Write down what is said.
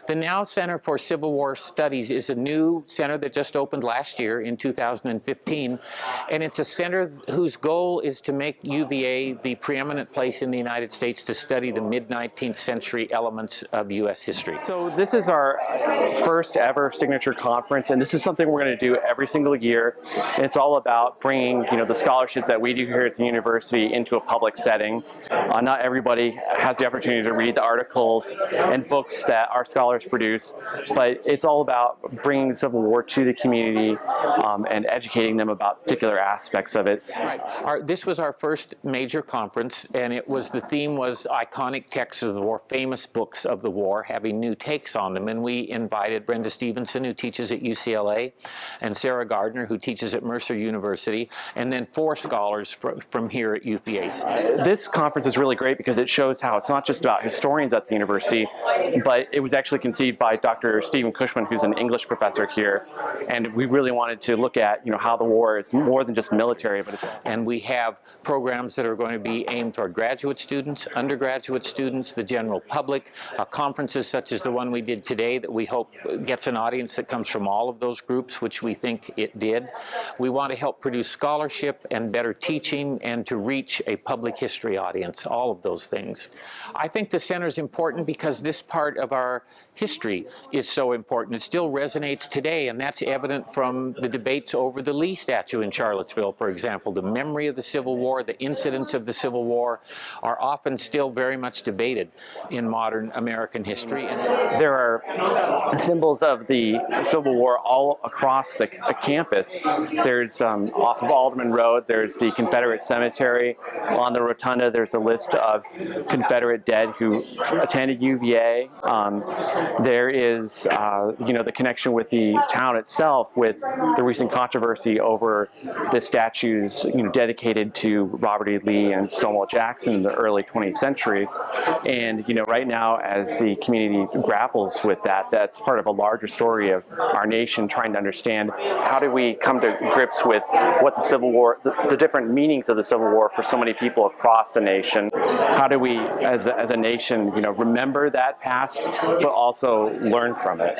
The Nau Center for Civil War Studies is a new center that just opened last year in 2015, and it's a center whose goal is to make UVA the preeminent place in the United States to study the mid-19th century elements of U.S. history. So this is our first ever signature conference, and this is something we're going to do every single year. And it's all about bringing, the scholarship that we do here at the university into a public setting. Not everybody has the opportunity to read the articles and books that our scholars produce, but it's all about bringing the Civil War to the community and educating them about particular aspects of it. Right. This was our first major conference, and the theme was iconic texts of the war, famous books of the war, having new takes on them. And we invited Brenda Stevenson, who teaches at UCLA, and Sarah Gardner, who teaches at Mercer University, and then 4 scholars from here at UVA. This conference is really great because it shows how it's not just about historians at the university, but it was actually conceived by Dr. Stephen Cushman, who's an English professor here, and we really wanted to look at how the war is more than just military, but and we have programs that are going to be aimed toward graduate students, undergraduate students, the general public, conferences such as the one we did today that we hope gets an audience that comes from all of those groups, which we think it did. We want to help produce scholarship and better teaching and to reach a public history audience, all of those things. I think the center is important because this part of our history is so important. It still resonates today, and that's evident from the debates over the Lee statue in Charlottesville, for example. The memory of the Civil War, the incidents of the Civil War are often still very much debated in modern American history. There are symbols of the Civil War all across the campus. There's off of Alderman Road, there's the Confederate Cemetery. On the rotunda, there's a list of Confederate dead who attended UVA. There is, the connection with the town itself with the recent controversy over the statues, dedicated to Robert E. Lee and Stonewall Jackson in the early 20th century. And, right now, as the community grapples with that, that's part of a larger story of our nation trying to understand how do we come to grips with what the Civil War, the different meanings of the Civil War for so many people across the nation. How do we, as a nation, remember that past, but also learn from it?